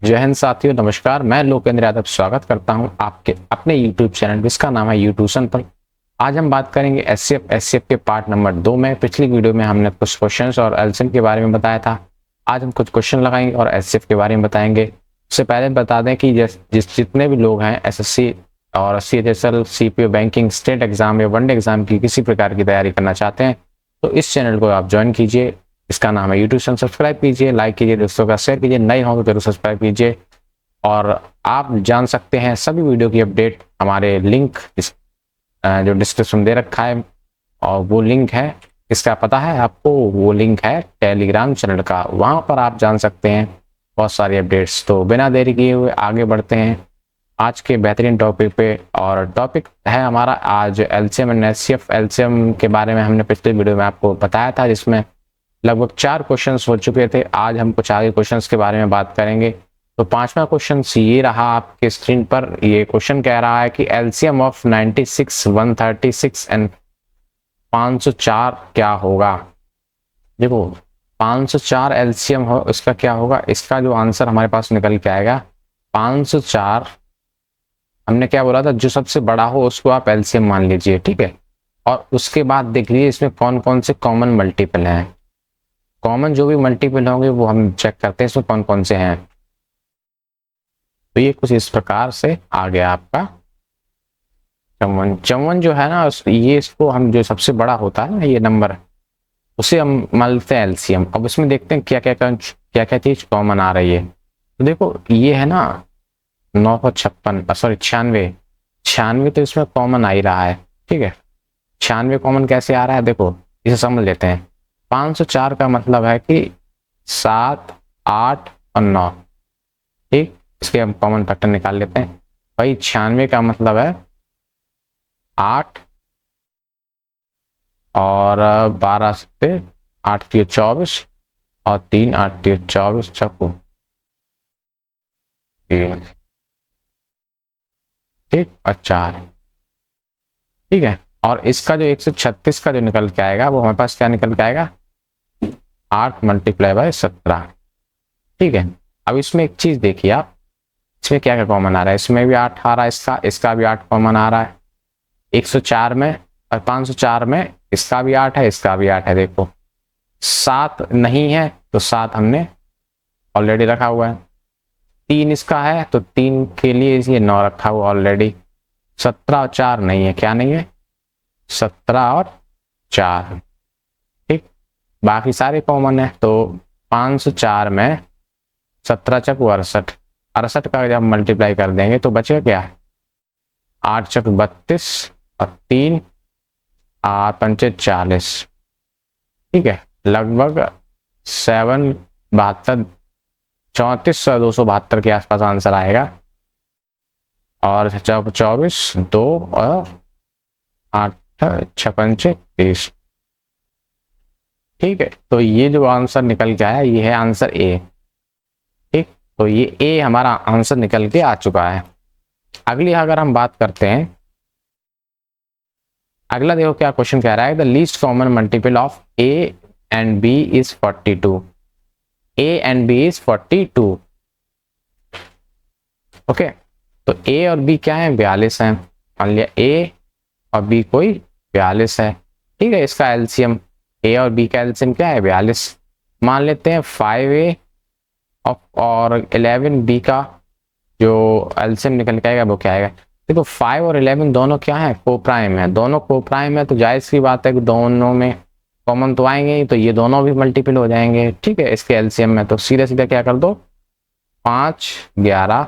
जय हिंद साथियों, नमस्कार। मैं लोकेंद्र यादव स्वागत करता हूं आपके अपने YouTube चैनल जिसका नाम है यूट्यूशन पर। आज हम बात करेंगे एचसीएफ के पार्ट नंबर 2 में। पिछली वीडियो में हमने कुछ क्वेश्चंस और एलसीएम के बारे में बताया था। आज हम कुछ क्वेश्चन लगाएंगे और एचसीएफ के बारे में बताएंगे। उससे पहले बता दें कि जितने भी लोग हैं एसएससी और CHSL, CPO, banking, state exam या वनडे एग्जाम की किसी प्रकार की तैयारी करना चाहते हैं तो इस चैनल को आप ज्वाइन कीजिए। इसका नाम है यूट्यूशन। सब्सक्राइब कीजिए, लाइक कीजिए, दोस्तों का शेयर कीजिए। नए हो तो जरूर सब्सक्राइब कीजिए। और आप जान सकते हैं सभी वीडियो की अपडेट हमारे लिंक जो डिस्क्रिप्शन दे रखा है, और वो लिंक है, इसका पता है आपको, वो लिंक है टेलीग्राम चैनल का। वहां पर आप जान सकते हैं बहुत सारी अपडेट्स। तो बिना देरी किए हुए आगे बढ़ते हैं आज के बेहतरीन टॉपिक पे। और टॉपिक है हमारा आज एलसीएम एंड एचसीएफ। एलसीएम के बारे में हमने पिछले वीडियो में आपको बताया था, जिसमें लगभग 4 क्वेश्चंस हो चुके थे। आज हम कुछ आगे क्वेश्चंस के बारे में बात करेंगे। तो 5वां क्वेश्चन ये रहा आपके स्क्रीन पर। ये क्वेश्चन कह रहा है कि एलसीएम ऑफ 96, 136 एंड 504 क्या होगा। देखो 504 एलसीएम हो, इसका क्या होगा। इसका जो आंसर हमारे पास निकल के आएगा 504। हमने क्या बोला था, जो सबसे बड़ा हो उसको आप एलसीएम मान लीजिए, ठीक है। और उसके बाद देख लीजिए इसमें कौन कौन से कॉमन मल्टीपल हैं। कॉमन जो भी मल्टीपल होंगे वो हम चेक करते हैं इसमें कौन कौन से हैं। तो ये कुछ इस प्रकार से आ गया आपका 54 जो है ना, ये इसको हम जो सबसे बड़ा होता है ना ये नंबर, उसे हम मान लेते हैं एलसीएम। अब इसमें देखते हैं क्या क्या चीज कॉमन आ रही है। तो देखो ये है ना 956, सॉरी 96 तो इसमें कॉमन आ ही रहा है, ठीक है। 96 कॉमन कैसे आ रहा है, देखो इसे समझ लेते हैं। 504 का मतलब है कि 7, 8 और 9, ठीक। इसके हम कॉमन फैक्टर निकाल लेते हैं। भाई 96 का मतलब है 8 और 12 से 8 3 24 और 3 8 3 24 चक्कू 3, ठीक, और 4, ठीक है। और इसका जो 136 का जो निकल के आएगा वो हमारे पास क्या निकल के आएगा, 8 × 17, ठीक है। अब इसमें एक चीज देखिए आप, इसमें क्या क्या कॉमन आ रहा है। इसमें भी 8 आ रहा है, इसका भी 8 कॉमन आ रहा है 104 में, और 504 में इसका भी 8 है, इसका भी 8 है। देखो 7 नहीं है तो 7 हमने ऑलरेडी रखा हुआ है। 3 इसका है तो 3 के लिए ये 9 रखा हुआ ऑलरेडी। 17 और 4 नहीं है, क्या नहीं है, 17 और 4, ठीक। बाकी सारे कॉमन है। तो 504 में 17 चक 68, 68 का जब मल्टीप्लाई कर देंगे तो बचेगा क्या, 8 चक 32 और 3 8 पंचे 40, ठीक है। लगभग 772 34,272 के आसपास आंसर आएगा। और 24 2 और 8 6 पंचे 30, ठीक है। तो ये जो आंसर निकल के आया ये है आंसर ए, ठीक। तो ये ए हमारा आंसर निकल के आ चुका है। अगली अगर हम बात करते हैं, अगला देखो क्या क्वेश्चन कह रहा है। The least common multiple of A and B is 42। A and B is 42, okay. तो ए और बी क्या है, 42 है। मान लिया ए और बी कोई 42 है, ठीक है। इसका एलसीएम, ए और बी का एलसीएम क्या है, 42। मान लेते हैं 5A और 11B का जो एलसीएम निकल के आएगा वो क्या आएगा। देखो 5 और 11 दोनों क्या है, कोप्राइम है। दोनों कोप्राइम है तो जाहिर सी बात है कि दोनों में कॉमन तो आएंगे ही, तो ये दोनों भी मल्टीपल हो जाएंगे, ठीक है, इसके एलसीएम में। तो सीधे सीधे क्या कर दो, 5 11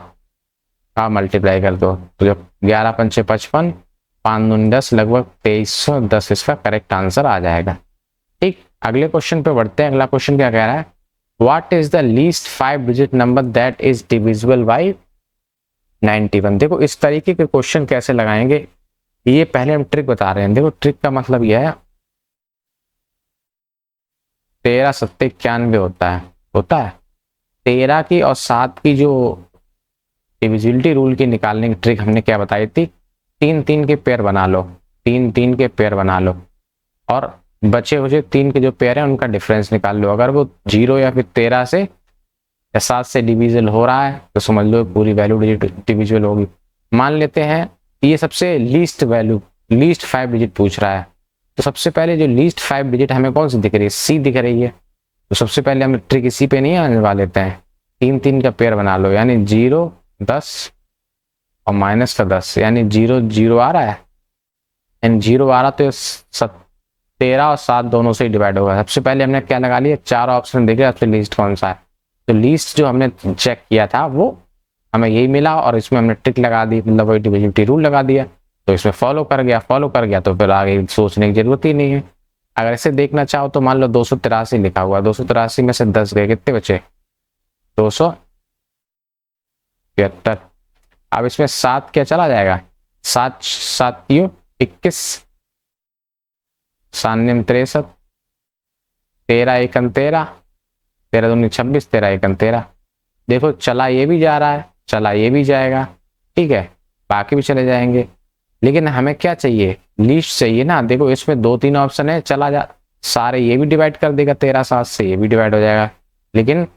का मल्टीप्लाई कर दो। तो जब 11 पंचे 55, 5 दूनी 10, लगभग 2310 इसका करेक्ट आंसर आ जाएगा, ठीक। अगले क्वेश्चन पे बढ़ते हैं। अगला क्वेश्चन क्या कह रहा है, what is the least 5 digit number that is divisible by 91। देखो इस तरीके के क्वेश्चन कैसे लगाएंगे, ये पहले हम ट्रिक बता रहे हैं। देखो ट्रिक का मतलब यह है, 13 7 91 होता है 13 की और 7 की जो डिविजिबिलिटी रूल की निकालने की ट्रिक हमने क्या बताई थी, 3 3 के पेयर बना लो, 3 3 के पेयर बना लो, और बचे हुए 3 के जो पेयर हैं उनका डिफरेंस निकाल लो। अगर वो 0 या फिर 13 से या 7 से डिविजिबल हो रहा है तो समझ लो पूरी वैल्यू डिविजिबल होगी। मान लेते हैं ये सबसे लीस्ट वैल्यू, लीस्ट 5 डिजिट पूछ रहा है, तो सबसे पहले जो लीस्ट 5 डिजिट हमें कौन सी दिख रही है, सी दिख रही है। तो सबसे पहले हम ट्रिक इसी पे नहीं आने वाले लेते हैं, 3 का पेयर बना लो, यानी 0 10 और माइनस का 10, यानी 0 0 आ रहा है, यानी 0 आ रहा तो 13 और 7 दोनों से डिवाइड होगा। सबसे पहले हमने क्या लगा लिया, 4 ऑप्शन देखे सबसे लीस्ट कौन सा है, तो लीस्ट जो हमने चेक किया था वो हमें यही मिला और इसमें हमने ट्रिक लगा दी, मतलब वही डिविजिबिलिटी रूल लगा दिया, तो इसमें फॉलो कर गया तो फिर आगे सोचने की जरूरत ही नहीं है। अगर इसे देखना चाहो तो मान लो 283 लिखा हुआ, 283 में से 10 गए, कितने बचे, 273। अब इसमें 7 क्या चला जाएगा, 7 7 21, 7 63, 13 1 13, 13 दूनी 26, 13 1 13। देखो चला ये भी जा रहा है, चला ये भी जाएगा, ठीक है, बाकी भी चले जाएंगे, लेकिन हमें क्या चाहिए, लीस्ट चाहिए ना। देखो इसमें 2-3 ऑप्शन है, चला जा सारे ये भी डिवाइड कर देगा, 13 7 से ये भी डिवाइड हो जाएगा, लेकिन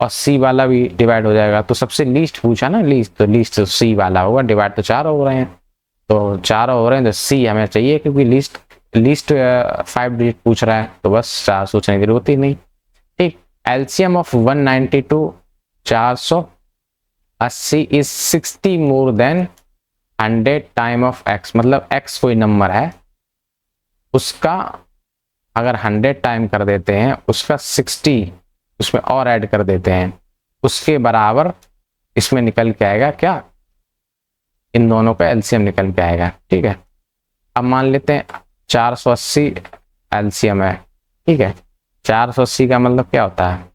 और सी वाला भी डिवाइड हो जाएगा। तो सबसे लीस्ट पूछा ना, लीस्ट तो सी वाला होगा, डिवाइड तो 4 हो रहे हैं, तो 4 हो रहे हैं तो सी हमें चाहिए, क्योंकि लीस्ट 5 डिजिट पूछ रहा है, तो बस 4 सोचने की जरूरत ही नहीं। ठीक, LCM of 192 480 is 60 more than 100 time of x, मतलब x कोई नंबर है उसका अगर 100 टाइम कर देते हैं, उसका 60 उसमें और ऐड कर देते हैं, उसके बराबर इसमें निकल के आएगा क्या, इन दोनों का एलसीएम निकल के आएगा। ठीक है, अब मान लेते हैं 480 एलसीएम है, ठीक है, 480 का मतलब क्या होता है,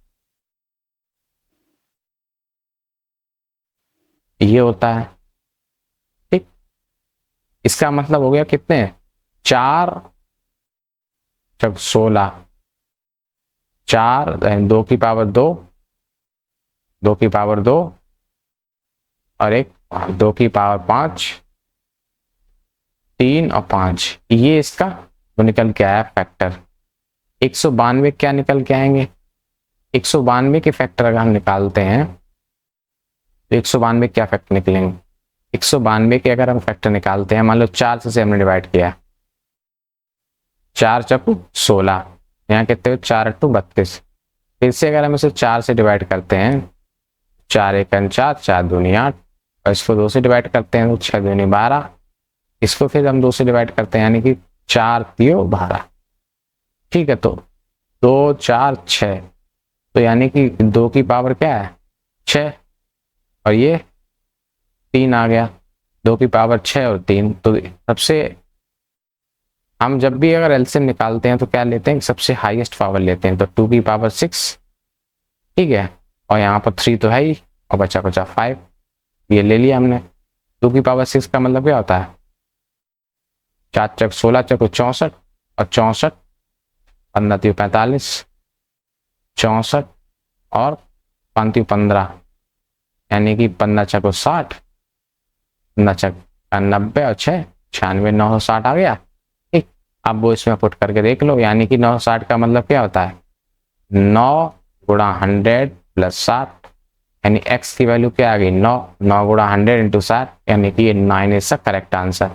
ये होता है, ठीक, इसका मतलब हो गया कितने, 4 जब 16, 4 2 की पावर 2, 2 की पावर 2 और एक 2 की पावर 5, 3 और 5, ये इसका तो निकल के आया फैक्टर। 192 क्या निकल के आएंगे, 192 के फैक्टर अगर हम निकालते हैं तो 192 क्या फैक्टर निकलेंगे, 192 के अगर हम फैक्टर निकालते हैं, मान लो 4 से हमने डिवाइड किया, 4 चौको 16, यहाँ कितने हुए, 4 8 32, फिर से अगर हम इसे 4 से डिवाइड करते हैं, 4 1 4, 4 2 8, और इसको 2 से डिवाइड करते हैं तो 6 2 12, इसको फिर हम 2 से डिवाइड करते हैं, यानी कि 4 3 12, ठीक है, तो 2 4 6, तो यानी कि 2 की पावर क्या है 6, और ये 3 आ गया, 2 की पावर 6 और 3, तो सबसे हम जब भी अगर एलसीएम निकालते हैं तो क्या लेते हैं, सबसे हाईएस्ट पावर लेते हैं, तो 2 की पावर 6, ठीक है, और यहाँ पर 3 तो है ही, और बचा 5, ये ले लिया हमने। 2 की पावर 6 का मतलब क्या होता है, 4 चक 16 चक 64, और 64 15 3 45, 64 और 5 3 15, यानी कि 15 चक 60, 15 चक 90 और 6 96, 960 आ गया। ठीक, अब वो इसमें पुट करके देख लो, यानी कि 960 का मतलब क्या होता है, 9 गुणा 100 प्लस 60, यानी x की वैल्यू क्या आ गई 9, 9 गुणा 100 इंटू 60, यानी कि ये 9 इज द करेक्ट आंसर।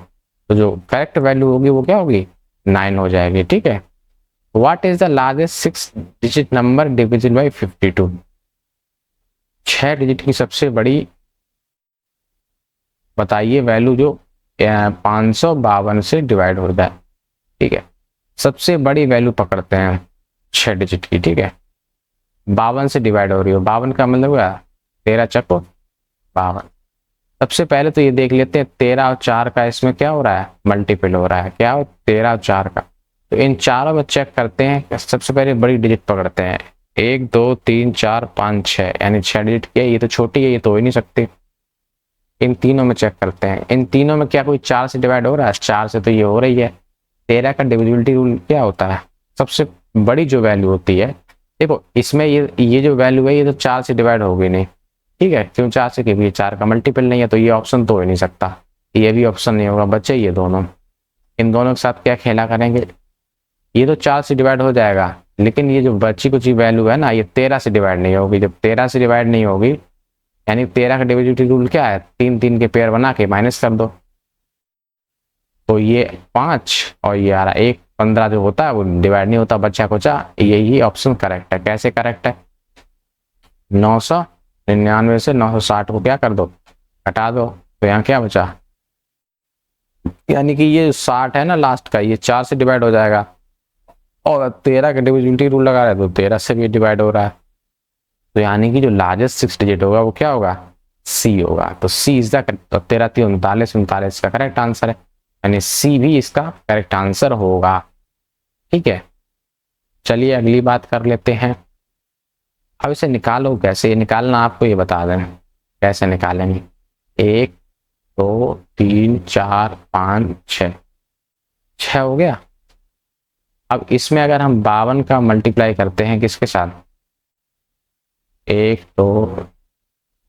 तो जो करेक्ट वैल्यू होगी वो क्या होगी, 9 हो जाएगी। ठीक है, what is the largest 6 digit number divisible by 52, 6 digit की सबसे बड़ी बताइए वैल्यू जो 552 से डिवाइड हो जाए। ठीक है, सबसे बड़ी वैल्यू पकड़ते हैं 6 डिजिट की, ठीक है, 52 से डिवाइड हो रही हो, 52 का मतलब क्या, 13 चको 52। सबसे पहले तो ये देख लेते हैं 13 और 4 का इसमें क्या हो रहा है, मल्टीपल हो रहा है, क्या हो 13 और 4 का, तो इन चारों में चेक करते हैं। सबसे पहले बड़ी डिजिट पकड़ते हैं, 1 2 3 4 5 6, यानी 6 डिजिट की है, ये तो छोटी है, ये तो हो ही नहीं सकती। इन तीनों में चेक करते हैं, इन तीनों में क्या कोई 4 से डिवाइड हो रहा है, 4 से तो ये हो रही है। 13 का डिविजिबिलिटी रूल क्या होता है, सबसे बड़ी जो वैल्यू होती है, देखो इसमें ये जो वैल्यू है ये तो 4 से डिवाइड होगी नहीं, ठीक है, क्यों 4 से, क्योंकि 4 का मल्टीपल नहीं है, तो ये ऑप्शन तो हो ही नहीं सकता, ये भी ऑप्शन नहीं होगा, बच्चे ये दोनों, इन दोनों के साथ क्या खेला करेंगे, ये तो 4 से डिवाइड हो जाएगा, लेकिन ये जो बची कुछ वैल्यू है ना, ये 13 से डिवाइड नहीं होगी। जब 13 से डिवाइड नहीं होगी, यानी 13 का डिविजिबिलिटी रूल क्या है, 3 3 के पेयर बना के माइनस कर दो, तो ये 5 और ये आ रहा 1, 15 जो होता है वो डिवाइड नहीं होता, बच्चा कुचा। यही ऑप्शन करेक्ट है। कैसे करेक्ट है, 999 से 960 को क्या कर दो, हटा दो, तो यहाँ क्या बचा, यानी कि ये 60 है ना लास्ट का, ये 4 से डिवाइड हो जाएगा, और 13 का डिविजिबिलिटी रूल लगा रहा है तो 13 से भी डिवाइड हो रहा है, तो यानी कि जो लार्जेस्ट 6 डिजिट होगा वो क्या होगा, सी होगा। तो सी इज द, 13 3 39, 39 का करेक्ट आंसर है, यानी सी भी इसका करेक्ट आंसर होगा। ठीक है, चलिए अगली बात कर लेते हैं। अब इसे निकालो, कैसे निकालना आपको ये बता दें, कैसे निकालेंगे। 1 2 3 4 5 6, 6 हो गया। अब इसमें अगर हम 52 का मल्टीप्लाई करते हैं किसके साथ, 1 2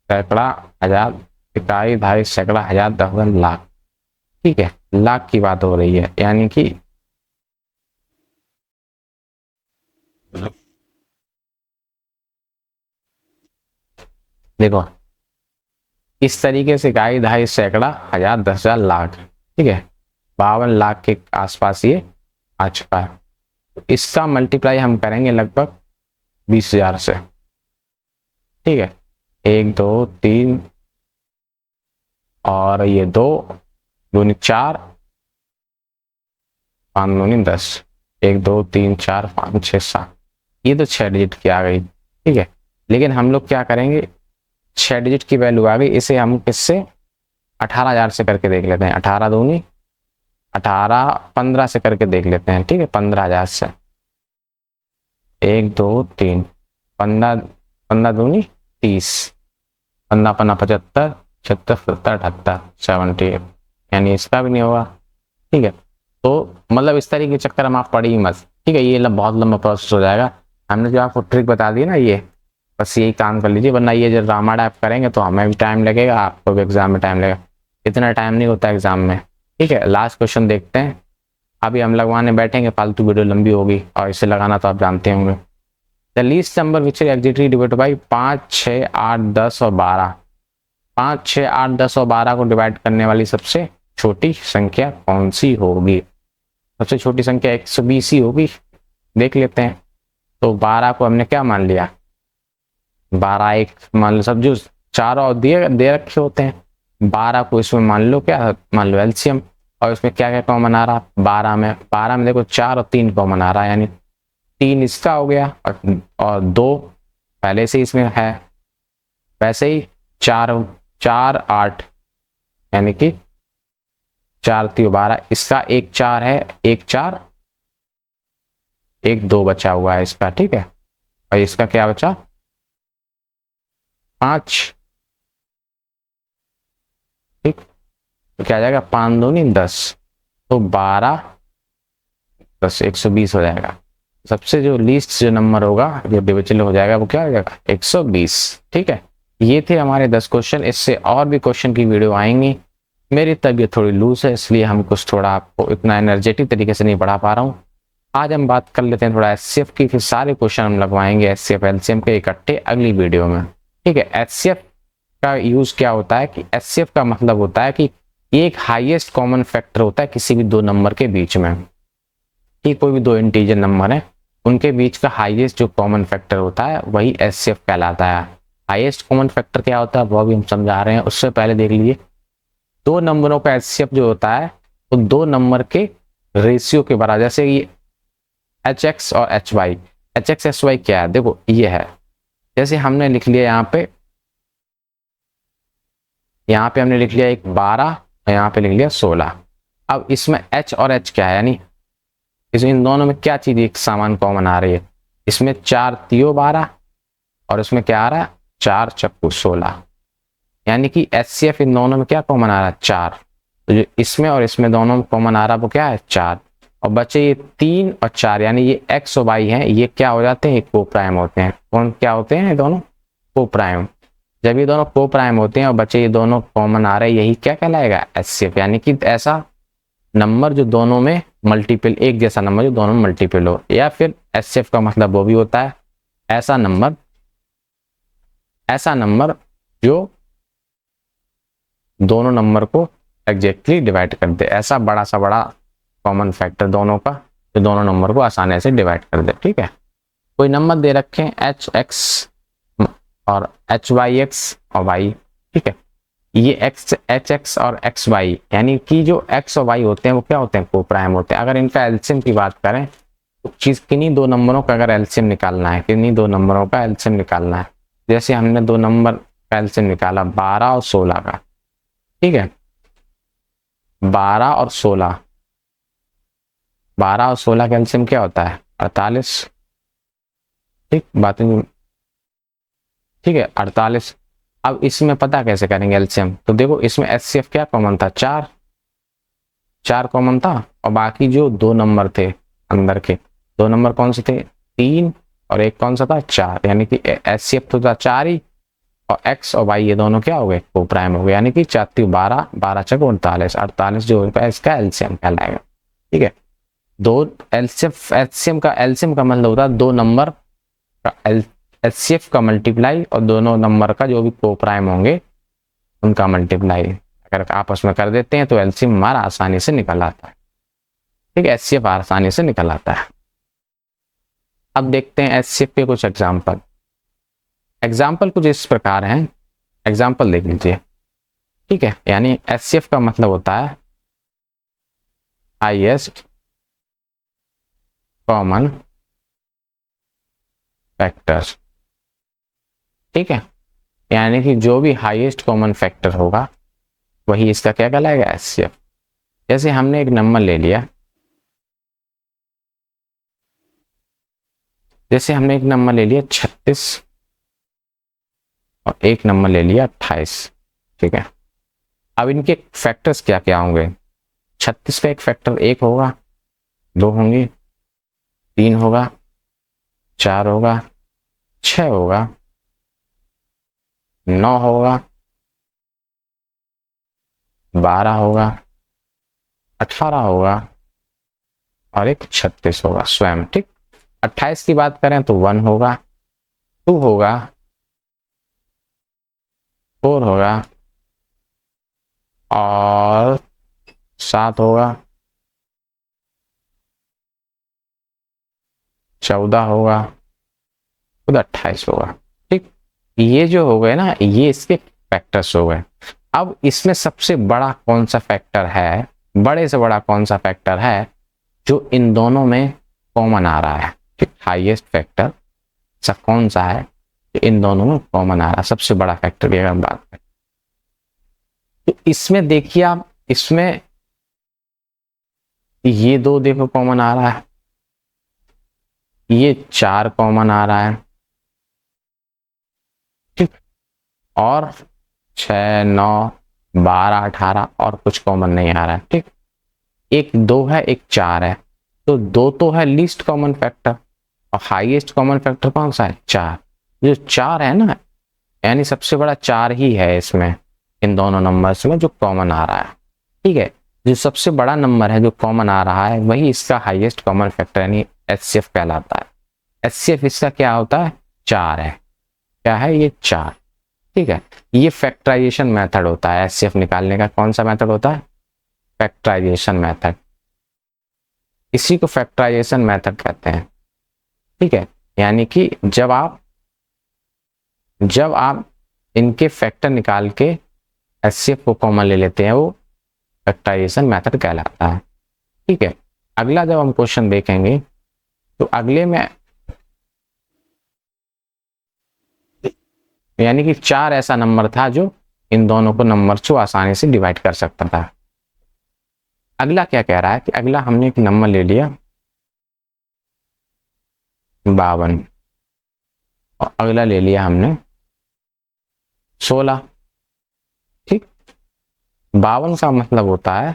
सैकड़ा, हजार, इकाई, ढाई, सैकड़ा, हजार, 10 लाख। ठीक है, लाख की बात हो रही है, यानी कि देखो इस तरीके से इकाई, ढाई, सैकड़ा, हजार, 10,000, लाख। ठीक है, 52 लाख के आसपास ये आ चुका है। इसका मल्टीप्लाई हम करेंगे लगभग 20,000 से। ठीक है, 1 2 3 और ये 2 दूनी 4, 5 दूनी 10, 1 2 3 4 5 6 7, ये तो 6 डिजिट की आ गई। ठीक है, लेकिन हम लोग क्या करेंगे, 6 डिजिट की वैल्यू आ गई, इसे हम किससे 18,000 से करके देख लेते हैं। 18 दूनी 18, 15 से करके देख लेते हैं। ठीक है, 15,000 से 1 2 3, 15 15 दूनी 30, 15 15 75, 76 77 78 78, यानी इसका भी नहीं होगा। ठीक है, तो मतलब इस तरीके के चक्कर हम आप पढ़ी मत। ठीक है, ये बहुत लंबा प्रोसेस हो जाएगा। हमने जो आपको ट्रिक बता दी ना, ये बस यही काम कर लीजिए, वरना ये जब रामा टाइप करेंगे तो हमें भी टाइम लगेगा, आपको भी एग्जाम में टाइम लगेगा। इतना टाइम नहीं होता एग्जाम में। ठीक है, लास्ट क्वेश्चन देखते हैं। अभी हम लगवाने बैठेंगे, फालतू वीडियो लंबी होगी, और इसे लगाना तो आप जानते होंगे। The least number which is exactly divide by 5 6 8 10 और 12। 5 6 8 10 और 12 को डिवाइड करने वाली सबसे छोटी संख्या कौन सी होगी। सबसे छोटी संख्या 120 ही होगी, देख लेते हैं। तो 12 को हमने क्या मान लिया, 12 एक मान लो, सब जो चारों दिए दे रखे होते हैं, 12 को इसमें मान लो क्या, मान लो एलसीएम, और इसमें क्या क्या कॉमन आ रहा, 12 में देखो 4 और 3 कॉमन आ रहा है, यानी 3 इसका हो गया, और 2 पहले से इसमें है। वैसे ही 4 4 8, यानी कि 4 3 12, इसका एक 4 है, एक 4 एक 2 बचा हुआ है इसका। ठीक है, और इसका क्या बचा, 5। ठीक, तो क्या आ जाएगा, 5 दूनी 10, तो 12 10 120 हो जाएगा। सबसे जो लीस्ट जो नंबर होगा जो डिविजिबल हो जाएगा वो क्या हो जाएगा, 120। ठीक है, ये थे हमारे 10 क्वेश्चन। इससे और भी क्वेश्चन की वीडियो आएंगी। मेरी तबीयत थोड़ी लूज है, इसलिए हम कुछ थोड़ा आपको इतना एनर्जेटिक तरीके से नहीं पढ़ा पा रहा हूँ। आज हम बात कर लेते हैं थोड़ा एचसीएफ की, फिर सारे क्वेश्चन हम लगवाएंगे एचसीएफ एलसीएम के इकट्ठे अगली वीडियो में। ठीक है, एचसीएफ का यूज क्या होता है कि एचसीएफ का मतलब होता है कि एक हाईएस्ट कॉमन फैक्टर होता है किसी भी दो नंबर के बीच में। ठीक, कोई भी दो इंटीजर नंबर है उनके बीच का हाईएस्ट जो कॉमन फैक्टर होता है वही एचसीएफ कहलाता है। हाईएस्ट कॉमन फैक्टर क्या होता है वो भी हम समझा रहे हैं, उससे पहले देख लीजिए दो नंबरों का एचसीएफ जो होता है वो तो दो नंबर के रेशियो के बराबर। जैसे ये एच एक्स और H Y, H X H Y क्या है, देखो ये है, जैसे हमने लिख लिया यहाँ पे हमने लिख लिया एक 12 और यहाँ पे लिख लिया 16। अब इसमें एच और एच क्या है, यानी इसमें इन दोनों में क्या चीज एक सामान कॉमन आ रही है, इसमें 4 3 12 और इसमें क्या आ रहा है 4 चक्कू 16, यानी कि एचसीएफ इन दोनों में क्या कॉमन आ रहा है 4। तो जो इसमें और इसमें दोनों में कॉमन आ रहा है वो क्या है 4, और बचे ये 3 और 4, यानी ये एक्स और वाई हैं, ये क्या हो जाते हैं को प्राइम होते हैं। कौन क्या होते हैं दोनों को प्राइम। जब ये दोनों को प्राइम होते हैं और बचे ये दोनों कॉमन आ रहे हैं, यही क्या कहलाएगा एचसीएफ। यानी कि ऐसा नंबर जो दोनों में मल्टीपल, एक जैसा नंबर जो दोनों में मल्टीपल हो, या फिर एचसीएफ का मतलब वो भी होता है ऐसा नंबर जो दोनों नंबर को एग्जैक्टली डिवाइड कर दे, ऐसा बड़ा सा बड़ा कॉमन फैक्टर दोनों का जो दोनों नंबर को आसानी से डिवाइड कर दे। ठीक है, कोई नंबर दे रखे हैं एच एक्स और एच वाई एक्स और वाई। ठीक है, ये एक्स एच एक्स और एक्स वाई यानी कि जो एक्स और वाई होते हैं वो क्या होते हैं, को प्राइम होते हैं। अगर इनका एलसीएम की बात करें तो चीज किन्हीं दो नंबरों का अगर एलसीएम निकालना है, किन्हीं दो नंबरों का एलसीएम निकालना है, जैसे हमने दो नंबर का एलसीएम निकाला 12 और 16 का। ठीक है, 12 और 16, 12 और 16 का एलसीएम क्या होता है 48। ठीक बातें, ठीक है 48। अब इसमें पता कैसे करेंगे एलसीएम, तो देखो इसमें एचसीएफ क्या कॉमन था, 4 4 कॉमन था, और बाकी जो दो नंबर थे अंदर के, दो नंबर कौन से थे, 3 और एक कौन सा था 4, यानी कि एचसीएफ तो था 4 ही, और एक्स और वाई ये दोनों क्या हो गए, को प्राइम हो गए, यानी कि 4 12 12 चक 48, 48 जो होगा इसका एलसीएम कहलाएगा। ठीक है, दो एलसीएम का मतलब होता है दो नंबर का एचसीएफ का मल्टीप्लाई और दोनों नंबर का जो भी को प्राइम होंगे उनका मल्टीप्लाई अगर आपस में कर देते हैं तो एलसीएम हमारा आसानी से निकल आता है। ठीक है, एचसीएफ आसानी से निकल आता है। अब देखते हैं एचसीएफ के कुछ एग्जाम्पल कुछ इस प्रकार हैं, एग्जाम्पल देख लीजिए। ठीक है, यानी एचसीएफ का मतलब होता है हाईएस्ट कॉमन फैक्टर। ठीक है, यानी कि जो भी हाईएस्ट कॉमन फैक्टर होगा वही इसका क्या कहलाएगा, एचसीएफ। जैसे हमने एक नंबर ले लिया, जैसे हमने एक नंबर ले लिया 36 और एक नंबर ले लिया 28। ठीक है, अब इनके फैक्टर्स क्या क्या होंगे, 36 का एक फैक्टर 1 होगा, 2 होंगे, 3 होगा, 4 होगा, 6 होगा, 9 होगा, 12 होगा, 18 होगा और एक 36 होगा स्वयं। ठीक, 28 की बात करें तो 1 होगा, 2 होगा, 4 होगा और 7 होगा, 14 होगा, खुद 28 होगा। ठीक, ये जो हो गए ना ये इसके फैक्टर्स हो गए। अब इसमें सबसे बड़ा कौन सा फैक्टर है, बड़े से बड़ा कौन सा फैक्टर है जो इन दोनों में कॉमन आ रहा है। ठीक, हाईएस्ट फैक्टर सब कौन सा है जो इन दोनों में कॉमन आ रहा है, सबसे बड़ा फैक्टर की अगर हम बात करें तो इसमें देखिए आप, इसमें ये 2 देखो कॉमन आ रहा है, ये 4 कॉमन आ रहा है। ठीक, और 6 9 12 18 और कुछ कॉमन नहीं आ रहा है। ठीक, एक 2 है एक 4 है, तो 2 तो है लीस्ट कॉमन फैक्टर और हाईएस्ट कॉमन फैक्टर कौन सा है, 4। जो 4 है ना, यानी सबसे बड़ा 4 ही है इसमें, इन दोनों नंबर्स में जो कॉमन आ रहा है। ठीक है, जो सबसे बड़ा नंबर है जो कॉमन आ रहा है वही इसका हाईएस्ट कॉमन फैक्टर यानी एचसीएफ कहलाता है। एचसीएफ इसका क्या होता है, 4 है, क्या है ये 4। ठीक है, ये फैक्टराइजेशन मेथड होता है एचसीएफ निकालने का। कौन सा मेथड होता है, फैक्टराइजेशन मेथड, इसी को फैक्टराइजेशन मेथड कहते हैं। ठीक है, यानी कि जब आप इनके फैक्टर निकाल के एचसीएफ को कॉमन ले लेते हैं वो फैक्टराइजेशन मेथड कहलाता है। ठीक है, अगला जब हम क्वेश्चन देखेंगे तो अगले में यानी कि 4 ऐसा नंबर था जो इन दोनों को नंबर को आसानी से डिवाइड कर सकता था। अगला क्या कह रहा है कि अगला हमने एक नंबर ले लिया 52 और अगला ले लिया हमने 16। ठीक, 52 का मतलब होता है,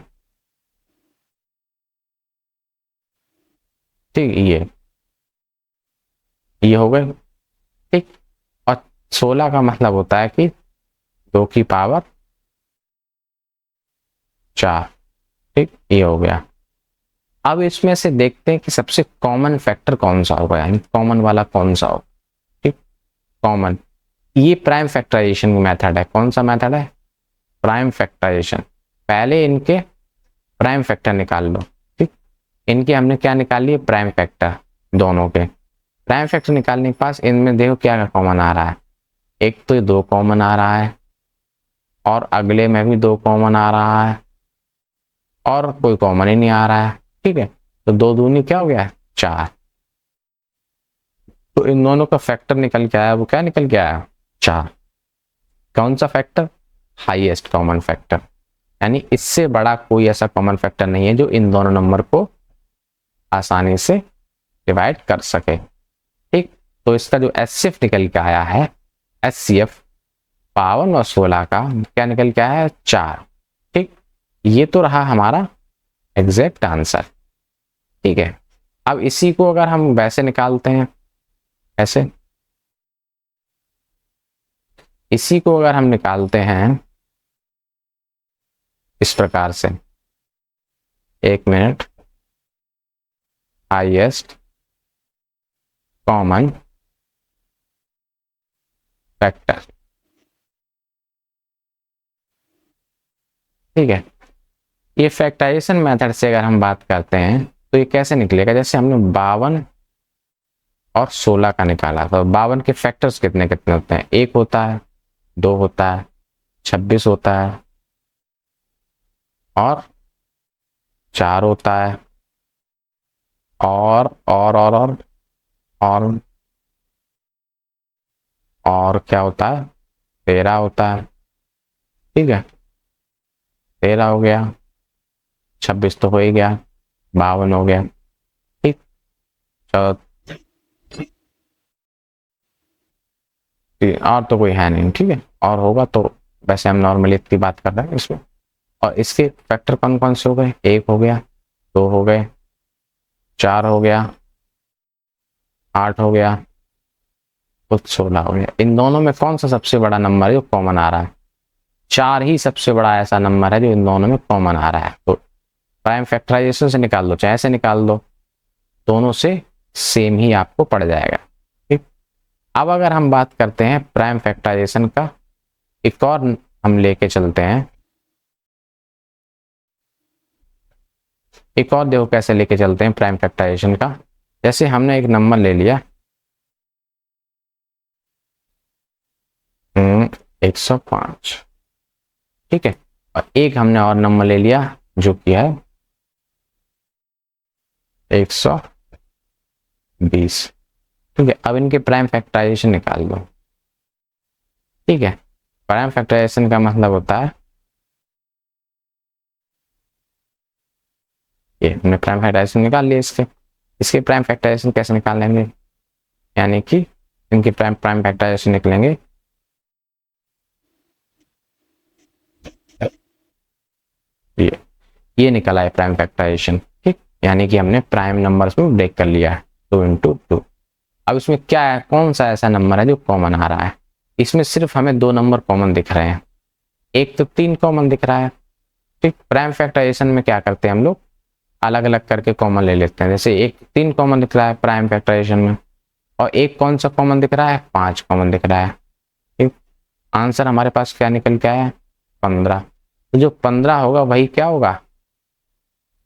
ठीक ये हो गए। ठीक, और 16 का मतलब होता है कि 2 की पावर 4। ठीक, ये हो गया। अब इसमें से देखते हैं कि सबसे कॉमन फैक्टर कौन सा होगा, यानी कॉमन वाला कौन सा होगा। ठीक, कॉमन, ये प्राइम फैक्टराइजेशन मेथड है। कौन सा मेथड है? Prime factorization. पहले इनके प्राइम फैक्टर निकाल लो। ठीक, इनके हमने क्या निकाल लिए? Prime factor. दोनों के प्राइम फैक्टर निकालने के पास इनमें देखो क्या कॉमन आ रहा है। एक तो 2 कॉमन आ रहा है, और अगले में भी 2 कॉमन आ रहा है, और कोई कॉमन ही नहीं आ रहा है। ठीक है, तो 2 दूनी क्या हो गया? 4। तो इन दोनों का फैक्टर निकल के आया, वो क्या निकल के आया? 4। कौन सा फैक्टर? हाईएस्ट कॉमन फैक्टर, यानी इससे बड़ा कोई ऐसा कॉमन फैक्टर नहीं है जो इन दोनों नंबर को आसानी से डिवाइड कर सके। ठीक, तो इसका जो एचसीएफ निकल के आया है, एचसीएफ 52 और 16 का क्या निकल के आया है? 4। ठीक, ये तो रहा हमारा एग्जैक्ट आंसर। ठीक है, अब इसी को अगर हम वैसे निकालते हैं, ऐसे, इसी को अगर हम निकालते हैं इस प्रकार से, 1 मिनट, हाईएस्ट कॉमन फैक्टर। ठीक है, ये फैक्टराइजेशन मेथड से अगर हम बात करते हैं तो ये कैसे निकलेगा? जैसे हमने 52 और 16 का निकाला, तो 52 के फैक्टर्स कितने कितने होते हैं? 1 होता है, 2 होता है, 26 होता है, और 4 होता है, और और क्या होता है? 13 होता है। ठीक है, 13 हो गया, 26 तो हो ही गया, 52 हो गया। ठीक, और तो कोई है नहीं। ठीक है, और होगा तो वैसे हम नॉर्मली इतनी बात कर रहे हैं इसमें। और इसके फैक्टर कौन कौन से हो गए? 1 हो गया, 2 हो गए, 4 हो गया, 8 हो गया, कुछ 16 हो गया। इन दोनों में कौन सा सबसे बड़ा नंबर है जो कॉमन आ रहा है? 4 ही सबसे बड़ा ऐसा नंबर है जो इन दोनों में कॉमन आ रहा है। तो प्राइम फैक्टराइजेशन से निकाल दो, चाहे ऐसे निकाल दो, दोनों से सेम ही आपको पड़ जाएगा। ठीक, अब अगर हम बात करते हैं प्राइम फैक्टराइजेशन का, एक और हम लेके चलते हैं, एक और देखो कैसे लेके चलते हैं प्राइम फैक्टराइजेशन का। जैसे हमने एक नंबर ले लिया 105, ठीक है, और एक हमने और नंबर ले लिया जो कि है 120। ठीक है, अब इनके प्राइम फैक्टराइजेशन निकाल दो। ठीक है, प्राइम फैक्टराइजेशन का मतलब होता है, ये हमने प्राइम फैक्टराइजेशन निकाल लिया। इसके प्राइम फैक्टराइजेशन कैसे निकाल लेंगे? यानी कि इनके प्राइम फैक्टराइजेशन निकलेंगे, ये निकला है प्राइम फैक्टराइजेशन। ठीक, यानी कि हमने प्राइम नंबर्स में ब्रेक कर लिया है, 2 × 2। अब इसमें क्या है, कौन सा ऐसा नंबर है जो कॉमन आ रहा है? इसमें सिर्फ हमें 2 नंबर कॉमन दिख रहे हैं, एक तो 3 कॉमन दिख रहा है। ठीक, प्राइम फैक्टराइजेशन में क्या करते हैं हम लोग, अलग अलग करके कॉमन ले लेते हैं। जैसे एक 3 कॉमन दिख रहा है प्राइम फैक्टराइजेशन में, और एक कौन सा कॉमन दिख रहा है? 5 कॉमन दिख रहा है। ठीक, आंसर हमारे पास क्या निकल के आया? 15। तो जो 15 होगा वही क्या होगा?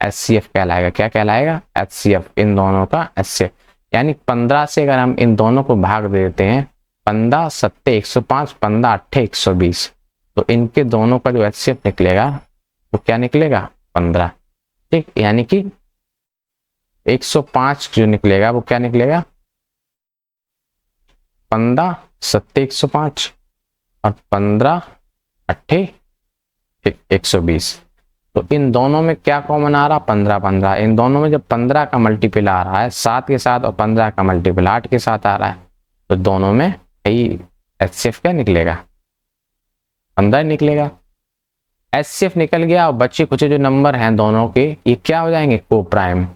एचसीएफ कहलाएगा। क्या कहलाएगा? एचसीएफ, इन दोनों का एचसीएफ। यानी 15 से अगर हम इन दोनों को भाग देते हैं, 15 7 105, 15 8 120, तो इनके दोनों का जो एचसीएफ निकलेगा वो क्या निकलेगा? 15। ठीक, यानी कि 105 जो निकलेगा वो क्या निकलेगा? 15 7 105 और 15 8 120। तो इन दोनों में क्या कॉमन आ रहा? 15 15। इन दोनों में जब 15 का मल्टीपल आ रहा है 7 के साथ, और 15 का मल्टीपल 8 के साथ आ रहा है, तो दोनों में यही एचसीएफ क्या निकलेगा? 15 निकलेगा। एचसीएफ निकल गया, और बच्चे कुछ जो नंबर हैं दोनों के, ये क्या हो जाएंगे? को प्राइम।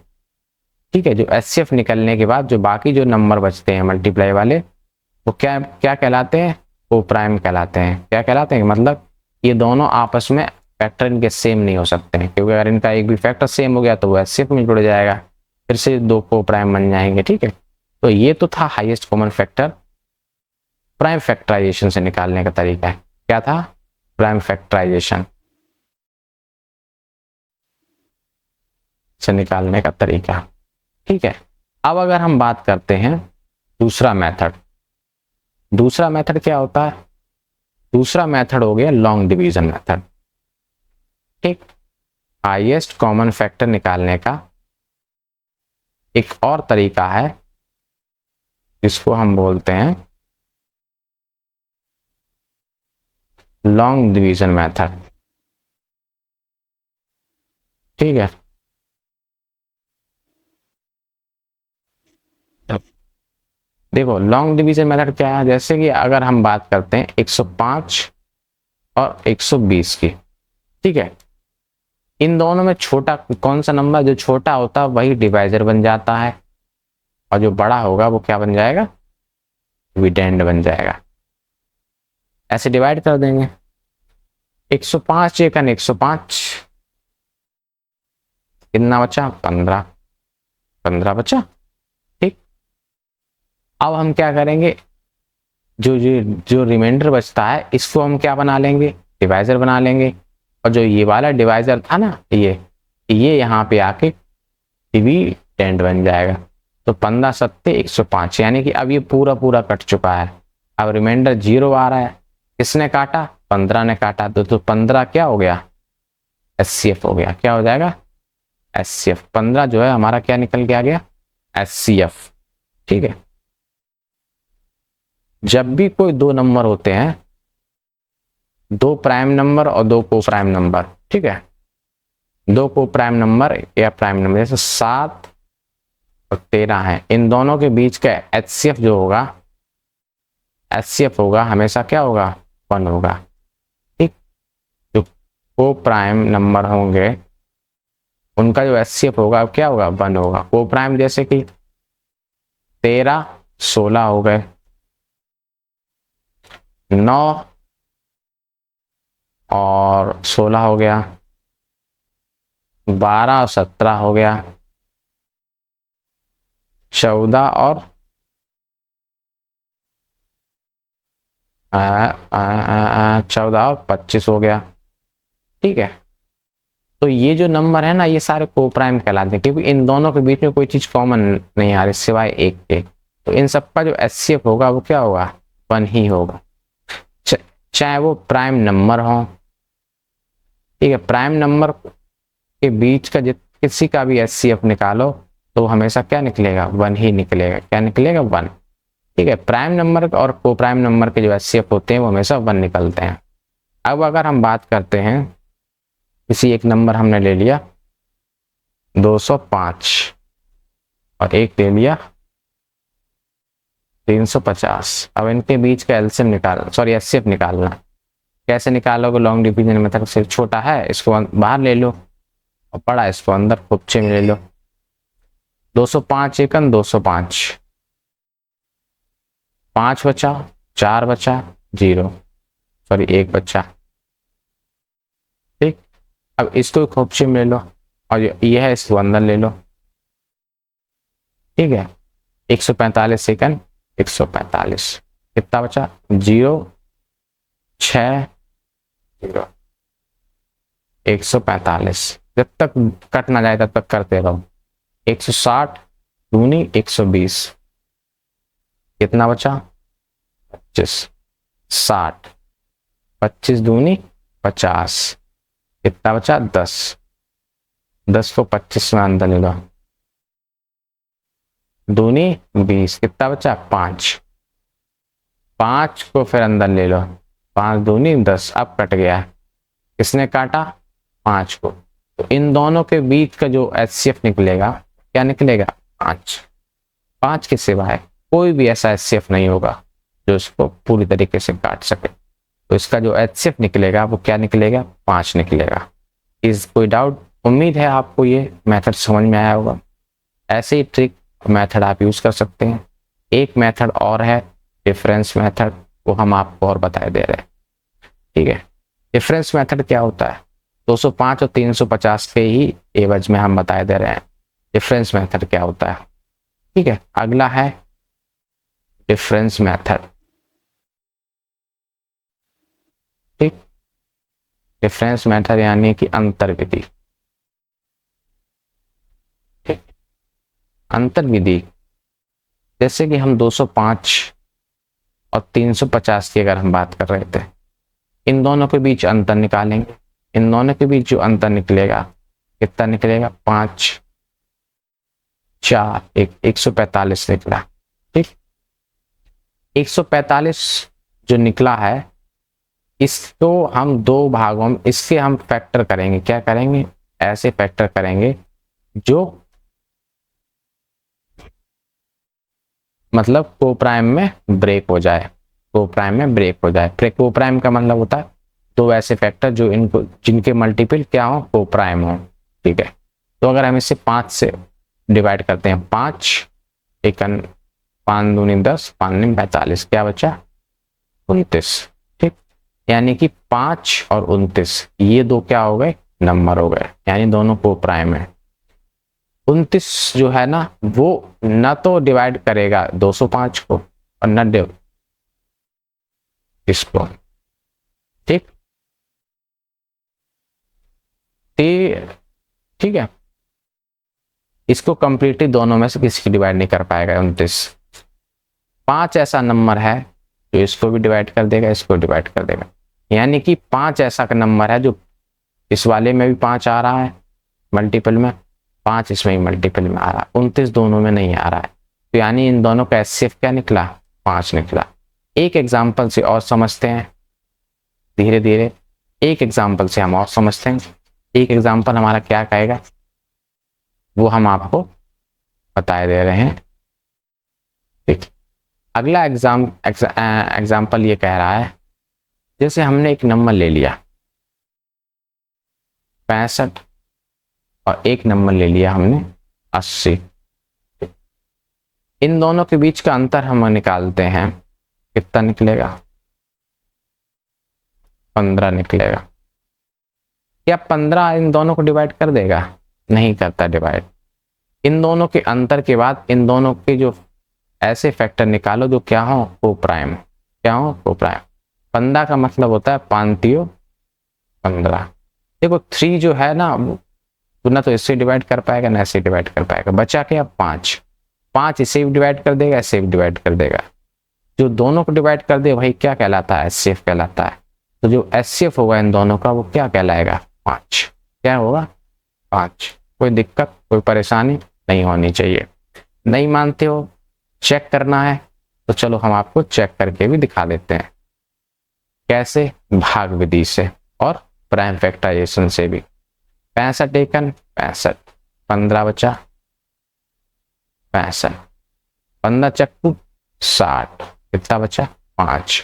ठीक है, जो एचसीएफ निकलने के बाद जो बाकी जो नंबर बचते हैं मल्टीप्लाई वाले, वो क्या क्या कहलाते हैं? को प्राइम कहलाते हैं। क्या कहलाते हैं? मतलब ये दोनों आपस में फैक्टर इनके सेम नहीं हो सकते हैं, क्योंकि अगर इनका एक भी फैक्टर सेम हो गया तो वो एचसीएफ में जुड़ जाएगा, फिर से दो को प्राइम बन जाएंगे। ठीक है, तो ये तो था highest common factor prime factorization से निकालने का तरीका है। क्या था? प्राइम फैक्टराइजेशन से निकालने का तरीका। ठीक है, अब अगर हम बात करते हैं दूसरा मेथड, दूसरा मेथड क्या होता है? दूसरा मेथड हो गया लॉन्ग डिवीजन मेथड। ठीक, हाईएस्ट कॉमन फैक्टर निकालने का एक और तरीका है जिसको हम बोलते हैं लॉन्ग डिवीजन मेथड। ठीक है, देखो लॉन्ग डिवीजन मेथड क्या है, जैसे कि अगर हम बात करते हैं 105 और 120 की। ठीक है, इन दोनों में छोटा कौन सा नंबर, जो छोटा होता है वही डिवाइजर बन जाता है, और जो बड़ा होगा वो क्या बन जाएगा? डिविडेंड बन जाएगा। ऐसे डिवाइड कर देंगे, 105 एकन 105, कितना बचा? 15, 15 बचा। ठीक, अब हम क्या करेंगे, जो जो जो रिमाइंडर बचता है इसको हम क्या बना लेंगे? डिवाइजर बना लेंगे, और जो ये वाला डिवाइजर था ना, ये यहाँ पे आके डिविडेंड बन जाएगा। तो 15 सत्ते 105, यानी कि अब ये पूरा पूरा कट चुका है, अब रिमाइंडर 0 आ रहा है। किसने काटा? 15 ने काटा, तो 15 क्या हो गया? एचसीएफ हो गया। क्या हो जाएगा? एचसीएफ। 15 जो है हमारा क्या निकल के आ गया? एचसीएफ। ठीक है, जब भी कोई दो नंबर होते हैं, दो प्राइम नंबर और दो को प्राइम नंबर, ठीक है, दो को प्राइम नंबर या प्राइम नंबर जैसे 7 और 13 है, इन दोनों के बीच का एचसीएफ जो होगा, एचसीएफ होगा हमेशा क्या होगा? 1 होगा। ठीक, जो को प्राइम नंबर होंगे उनका जो एचसीएफ होगा अब क्या होगा? 1 होगा। को प्राइम जैसे कि 13 16 हो गए, 9 और 16 हो गया, 12 और 17 हो गया, 14 और 14 और 25 हो गया। ठीक है, तो ये जो नंबर है ना, ये सारे को प्राइम कहलाते हैं, क्योंकि इन दोनों के बीच में कोई चीज कॉमन नहीं आ रही सिवाय एक के। तो इन सबका जो एचसीएफ होगा वो क्या होगा? 1 ही होगा, चाहे वो प्राइम नंबर हो। ठीक है, प्राइम नंबर के बीच का किसी का भी एचसीएफ निकालो तो हमेशा क्या निकलेगा? 1 ही निकलेगा। क्या निकलेगा? 1। ठीक है, प्राइम नंबर और को प्राइम नंबर के जो एचसीएफ होते हैं वो हमेशा 1 निकलते हैं। अब अगर हम बात करते हैं, किसी एक नंबर हमने ले लिया 205 और एक ले लिया 350, अब इनके बीच का एलसीएम निकालना, सॉरी एचसीएफ निकालना। कैसे निकालोगे? लॉन्ग डिवीजन मेथड से। छोटा है इसको बाहर ले लो और बड़ा इसको अंदर खुपचे में ले लो। 205 एकन 205, 5 बचा, 4 बचा, 0, सॉरी 1 बचा। ठीक, अब इसको खुपचे में ले लो और ये है इसको अंदर ले लो। ठीक है, 145 सेकंड 145, कितना बचा? 0 6 0, 145। जब तक कट ना जाए तब तक करते रहो। 160 दूनी 120, कितना बचा? 25, 60, 25 दूनी 50, कितना बचा? 10, 10 को 25 में अंदर ले लो, दूनी 20, कितना बचा? 5, 5 को फिर अंदर ले लो, 5 दूनी 10, अब कट गया। किसने काटा? 5 को। तो इन दोनों के बीच का जो एचसीएफ निकलेगा क्या निकलेगा? 5। 5 के सिवाय कोई भी ऐसा एचसीएफ नहीं होगा जो इसको पूरी तरीके से काट सके। तो इसका जो एचसीएफ निकलेगा वो क्या निकलेगा? 5 निकलेगा। इस कोई डाउट? उम्मीद है आपको ये मेथड समझ में आया होगा। ऐसे ही ट्रिक मेथड आप यूज कर सकते हैं। एक मेथड और है डिफरेंस मेथड, वो हम आपको और बता दे रहे हैं। ठीक है, डिफरेंस मेथड क्या होता है? 205 और 350 के ही एवज में हम बताए दे रहे हैं डिफरेंस मेथड क्या होता है। ठीक है, अगला है डिफरेंस मेथड। ठीक, डिफरेंस मेथड यानी कि अंतर विधि। ठीक, अंतर विधि, जैसे कि हम 205 और 350 की अगर हम बात कर रहे थे, इन दोनों के बीच अंतर निकालेंगे। इन दोनों के बीच जो अंतर निकलेगा कितना निकलेगा, 5 4 145 निकला। ठीक, 145 जो निकला है इसको हम दो भागों में, इसके हम फैक्टर करेंगे। क्या करेंगे, ऐसे फैक्टर करेंगे जो मतलब को प्राइम में ब्रेक हो जाए, को प्राइम में ब्रेक हो जाए। को प्राइम का मतलब होता है दो ऐसे फैक्टर जो इनको जिनके मल्टीपल क्या हो, को प्राइम हो। ठीक है, तो अगर हम इसे 5 से डिवाइड करते हैं, 5 एकन 5 दूनी 10 5 दूनी 45, क्या बचा 29। ठीक, यानी कि 5 और 29 ये दो क्या हो गए, नंबर हो गए, यानी दोनों को प्राइम है। 29 जो है ना वो न तो डिवाइड करेगा 205 को और न इसको। ठीक, ठीक है, इसको कंप्लीटली दोनों में से किसी की डिवाइड नहीं कर पाएगा। 29 5 ऐसा नंबर है जो इसको भी डिवाइड कर देगा, इसको डिवाइड कर देगा, यानी कि 5 ऐसा का नंबर है जो इस वाले में भी 5 आ रहा है मल्टीपल में, 5 इसमें भी मल्टीपल में आ रहा है, 29 दोनों में नहीं आ रहा है। तो यानी इन दोनों का एचसीएफ क्या निकला, 5 निकला। एक एग्जाम्पल से और समझते हैं धीरे धीरे, एक एग्जाम्पल से हम और समझते हैं। एक एग्जाम्पल हमारा क्या कहेगा वो हम आपको बताए दे रहे हैं। ठीक, अगला एग्जाम्पल ये कह रहा है, जैसे हमने एक नंबर ले लिया 65 और एक नंबर ले लिया हमने 80। इन दोनों के बीच का अंतर हम निकालते हैं, कितना निकलेगा, 15 निकलेगा। क्या 15 इन दोनों को डिवाइड कर देगा, नहीं करता डिवाइड। इन दोनों के अंतर के बाद इन दोनों के जो ऐसे फैक्टर निकालो जो क्या हो, को प्राइम, क्या हो, को प्राइम। 15 का मतलब होता है 5 15। देखो 3 जो है ना ना तो इससे डिवाइड कर पाएगा ना इससे डिवाइड कर पाएगा, बचा क्या 5। 5 इसे भी डिवाइड कर देगा, इसे भी डिवाइड कर देगा। जो दोनों को डिवाइड कर दे वही क्या कहलाता है, एचसीएफ कहलाता है। तो जो एचसीएफ होगा इन दोनों का वो क्या कहलाएगा, 5। क्या होगा, 5। कोई दिक्कत कोई परेशानी नहीं होनी चाहिए। नहीं मानते हो, चेक करना है तो चलो हम आपको चेक करके भी दिखा देते हैं। कैसे, भाग विधि से और प्राइम फैक्टराइजेशन से भी। 65 एकन 65, 15 बचा 65, 15 चक्कू 60, कितना बचा 5,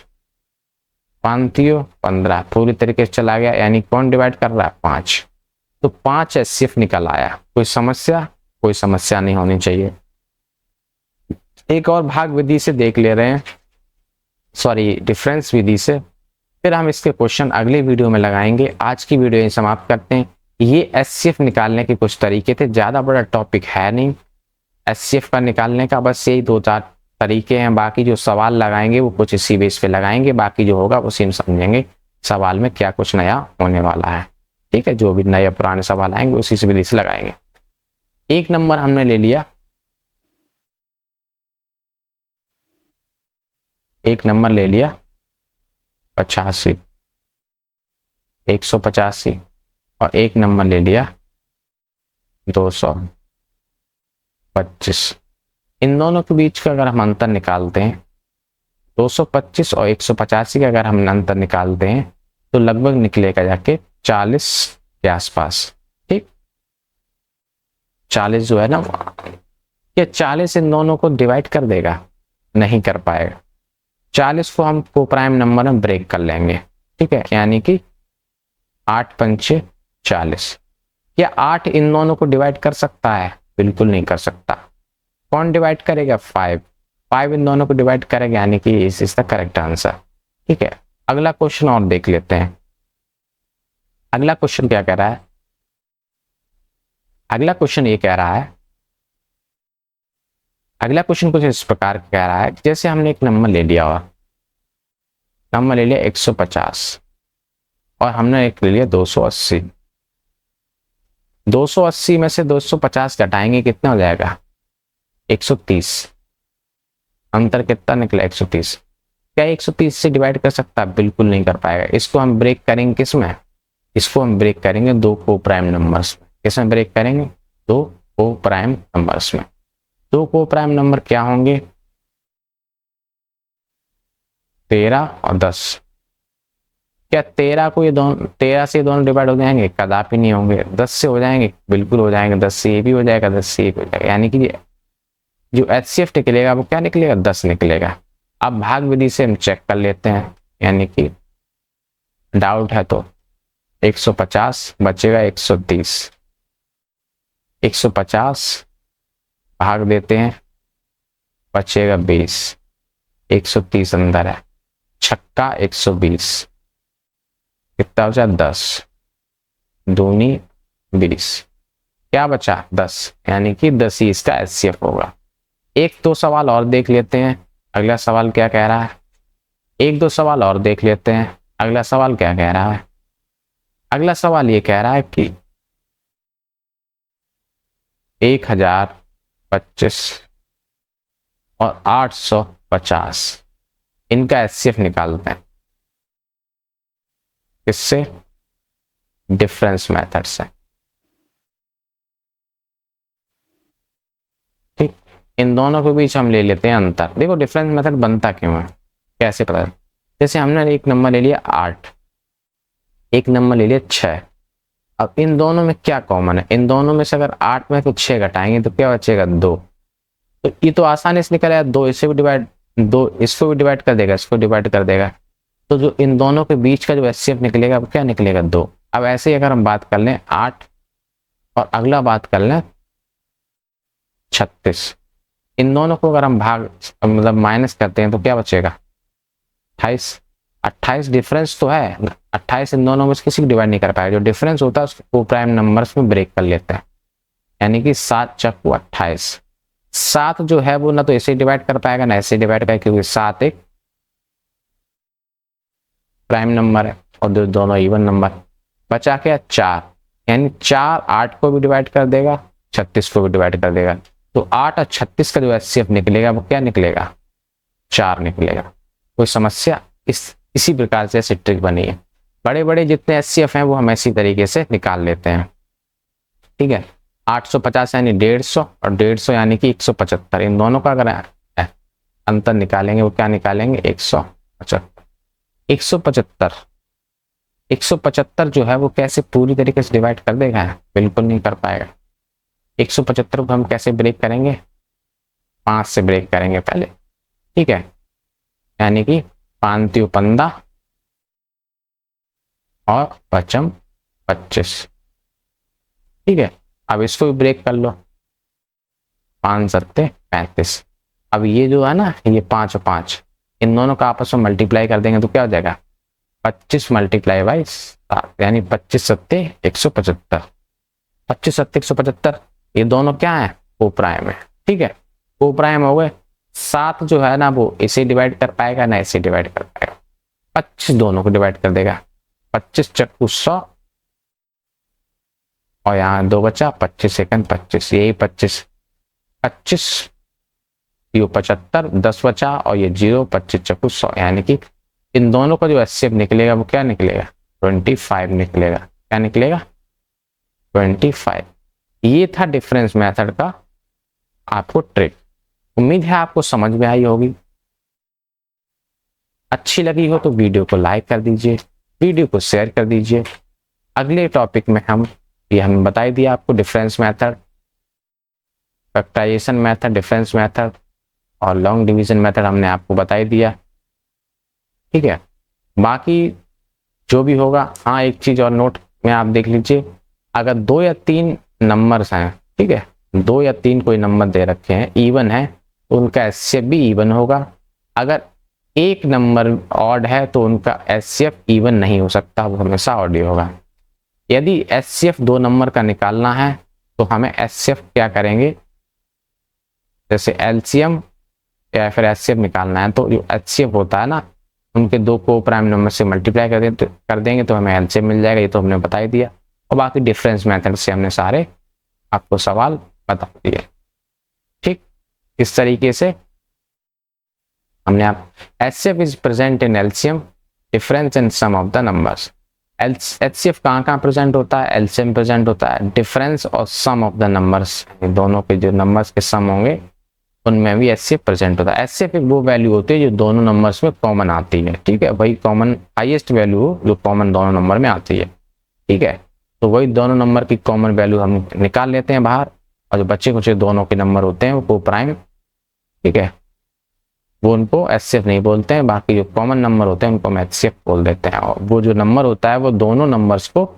5 15 पूरी तरीके से चला गया, यानी कौन डिवाइड कर रहा है, 5। तो 5 एचसीएफ निकल आया। कोई समस्या, कोई समस्या नहीं होनी चाहिए। एक और भाग विधि से देख ले रहे हैं, सॉरी डिफरेंस विधि से, फिर हम इसके क्वेश्चन अगले वीडियो में लगाएंगे। आज की वीडियो यही समाप्त करते हैं। ये एचसीएफ निकालने के कुछ तरीके थे, ज्यादा बड़ा टॉपिक है नहीं एचसीएफ का निकालने का, बस यही 2-4 तरीके हैं। बाकी जो सवाल लगाएंगे वो कुछ इसी बेस पे लगाएंगे, बाकी जो होगा उसी में समझेंगे सवाल में क्या कुछ नया होने वाला है। ठीक है, जो भी नए पुराने सवाल आएंगे उसी से विधि से लगाएंगे। एक नंबर हमने ले लिया, एक नंबर ले लिया 85 185 और एक नंबर ले लिया 225। इन दोनों के बीच का अगर हम अंतर निकालते हैं, 225 और 185 का अगर हम अंतर निकालते हैं तो लगभग निकलेगा जाके 40 के आसपास। ठीक, 40 जो है ना, ये 40 इन दोनों को डिवाइड कर देगा, नहीं कर पाएगा। 40 को हम को प्राइम नंबर में ब्रेक कर लेंगे। ठीक है, यानी कि 8 पंचे 40। क्या 8 इन दोनों को डिवाइड कर सकता है, बिल्कुल नहीं कर सकता। कौन डिवाइड करेगा, 5 इन दोनों को डिवाइड करेगा, यानी कि इस द करेक्ट आंसर। ठीक है, अगला क्वेश्चन और देख लेते हैं। अगला क्वेश्चन क्या कह रहा है, अगला क्वेश्चन ये कह रहा है, अगला क्वेश्चन कुछ इस प्रकार कह रहा है, जैसे हमने एक नंबर ले लिया, और नंबर ले लिया 150 और हमने एक ले लिया 280। 280 में से 250 घटाएंगे कितना हो जाएगा, 130। अंतर कितना निकला, 130। क्या 130 से डिवाइड कर सकता है, बिल्कुल नहीं कर पाएगा। इसको हम ब्रेक करेंगे किस में, इसको हम ब्रेक करेंगे दो को प्राइम नंबर्स में। किसमें ब्रेक करेंगे, दो को प्राइम नंबर्स में। दो को प्राइम नंबर क्या होंगे, 13 और 10। क्या 13 को ये दोनों, 13 से दोनों डिवाइड हो जाएंगे, कदापि नहीं होंगे। 10 से हो जाएंगे, बिल्कुल हो जाएंगे। 10 से ये भी हो जाएगा, 10 से ये भी हो जाएगा। यानी कि जो HCF निकलेगा वो क्या निकलेगा, 10 निकलेगा। अब भाग विधि से हम चेक कर लेते हैं, यानी कि डाउट है तो 150 बचेगा 130। 150 भाग देते हैं, बचेगा 20। 130 अंदर है, छक्का 120, कितना बचा 10, दूनी 20, क्या बचा 10, यानी कि 10 ही इसका HCF होगा। एक दो सवाल और देख लेते हैं, अगला सवाल क्या कह रहा है। एक दो सवाल और देख लेते हैं, अगला सवाल क्या कह रहा है। अगला सवाल ये कह रहा है कि 1025 और 850 इनका HCF निकालते हैं, किससे, डिफरेंस मेथड से। ठीक, इन दोनों के बीच हम ले लेते हैं अंतर। देखो डिफरेंस मेथड बनता क्यों है, कैसे पता। जैसे हमने एक नंबर ले लिया 8, एक नंबर ले लिया 6। अब इन दोनों में क्या कॉमन है, इन दोनों में से अगर 8 में से 6 घटाएंगे तो क्या बचेगा, 2। तो ये तो आसानी से निकल आया, 2 इससे भी डिवाइड, 2 इसको भी डिवाइड कर देगा, इसको डिवाइड कर देगा। तो जो इन दोनों के बीच का जो HCF निकलेगा वो क्या निकलेगा, 2। अब ऐसे ही अगर हम बात कर लें 8 और अगला बात कर लें 36, इन दोनों को अगर हम भाग मतलब माइनस करते हैं तो क्या बचेगा, 28। 28 डिफरेंस तो है, 28 इन दोनों में से किसी को डिवाइड नहीं कर पाएगा। जो डिफरेंस होता है उसको प्राइम नंबर्स में ब्रेक कर लेते हैं, यानी कि 7 चक्कू 28। 7 जो है वो ना तो ऐसे डिवाइड कर पाएगा ना ऐसे डिवाइड करेगा, क्योंकि 7 एक प्राइम नंबर है और दोनों इवन नंबर। बचा क्या 4, यानी 4 8 को भी डिवाइड कर देगा, 36 को भी डिवाइड कर देगा। तो 8 और 36 का जो HCF निकलेगा वो क्या निकलेगा, 4 निकलेगा। कोई समस्या, इसी प्रकार से ऐसी ट्रिक बनी है। बड़े बड़े जितने HCF हैं वो हम इसी तरीके से निकाल लेते हैं। ठीक है, 850 यानी 150 और 150 यानी कि 175। इन दोनों का अगर अंतर निकालेंगे वो क्या निकालेंगे, 175। 175 175 जो है वो कैसे पूरी तरीके से डिवाइड कर देगा, बिल्कुल नहीं कर पाएगा। 175 को हम कैसे ब्रेक करेंगे, 5 से ब्रेक करेंगे पहले। ठीक है, यानी कि 5 15 और 5 25। ठीक है, अब इसको भी ब्रेक कर लो, 5 7 35। अब ये जो है ना, ये 5 और 5 इन दोनों का आपस में मल्टीप्लाई कर देंगे तो क्या हो जाएगा, 25 मल्टीप्लाई बाई 7, यानी 25 7 175। 25 7 175 ये दोनों क्या है, को प्राइम है। ठीक है, को प्राइम हो गए। 7 जो है ना वो इसे डिवाइड कर पाएगा ना इसे डिवाइड कर पाएगा, 25 दोनों को डिवाइड कर देगा। 25 चक्कू 100 और यहाँ 2 बचा, 25 सेकंड 25, यही 25 25 ये 75, 10 बचा और ये 0, 25 चक्कू 100, यानी कि इन दोनों का जो HCF निकलेगा वो क्या निकलेगा, 25 निकलेगा। क्या निकलेगा, 25। ये था डिफरेंस मेथड का आपको ट्रिक। उम्मीद है आपको समझ में आई होगी। अच्छी लगी हो तो वीडियो को लाइक कर दीजिए, वीडियो को शेयर कर दीजिए। अगले टॉपिक में हम बता ही दिया आपको difference method, factorization method, difference method और लॉन्ग डिवीजन मेथड हमने आपको बता ही दिया। ठीक है, बाकी जो भी होगा, हाँ एक चीज और नोट में आप देख लीजिए, अगर 2 या 3 नंबर्स हैं, ठीक है 2 या 3 कोई नंबर दे रखे हैं इवन है तो उनका HCF भी इवन होगा। अगर एक नंबर ऑड है तो उनका HCF इवन नहीं हो सकता, वो हमेशा ऑड ही होगा। यदि एचसीएफ 2 नंबर का निकालना है तो हमें एचसीएफ क्या करेंगे, जैसे एलसीएम या फिर एचसीएफ निकालना है तो जो एचसीएफ होता है ना, उनके 2 को प्राइम नंबर से मल्टीप्लाई कर देंगे तो हमें एलसीएम मिल जाएगा। ये तो हमने बता ही दिया, और बाकी डिफरेंस मेथड से हमने सारे आपको सवाल बता दिए। ठीक, इस तरीके से हमने आप HCF is present in LCM, difference in sum of the numbers. HCF कहाँ प्रेजेंट होता है, एलसीएम प्रेजेंट होता है, डिफरेंस और सम ऑफ द नंबर्स, दोनों के जो नंबर्स के सम होंगे उनमें भी एचसीएफ प्रेजेंट होता है। एचसीएफ एक वो वैल्यू होती है जो दोनों नंबर्स में कॉमन आती है। ठीक है, वही कॉमन हाईएस्ट वैल्यू जो कॉमन दोनों नंबर में आती है। ठीक है, तो वही दोनों नंबर की कॉमन वैल्यू हम निकाल लेते हैं बाहर, और जो बच्चे कुछ दोनों के नंबर होते हैं वो प्राइम, ठीक है, वो उनको एचसीएफ नहीं बोलते हैं। बाकी जो कॉमन नंबर होते हैं उनको हम एचसीएफ बोल देते हैं, और वो जो नंबर होता है वो दोनों नंबर्स को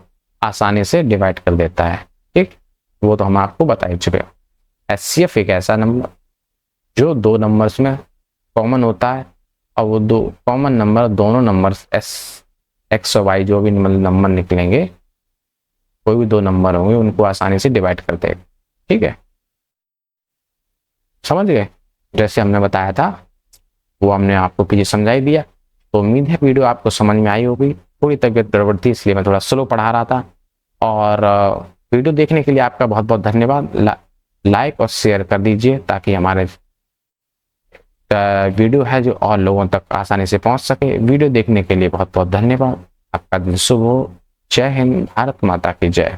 आसानी से डिवाइड कर देता है। ठीक, वो तो हम आपको बता ही चुके। एचसीएफ एक ऐसा नंबर जो 2 नंबर्स में कॉमन होता है, और वो 2 कॉमन नंबर दोनों नंबर्स एक्स और वाई जो भी नंबर निकलेंगे, कोई भी 2 नंबर होंगे उनको आसानी से डिवाइड कर देगा। ठीक है, समझ गए? जैसे हमने बताया था वो हमने आपको पीछे समझा ही दिया। तो उम्मीद है वीडियो आपको समझ में आई होगी। थोड़ी तबीयत गड़बड़ थी इसलिए मैं थोड़ा स्लो पढ़ा रहा था। और वीडियो देखने के लिए आपका बहुत बहुत धन्यवाद। लाइक और शेयर कर दीजिए ताकि हमारे वीडियो है जो और लोगों तक आसानी से पहुंच सके। वीडियो देखने के लिए बहुत बहुत धन्यवाद। आपका दिन शुभ हो। जय हिंद, भारत माता की जय।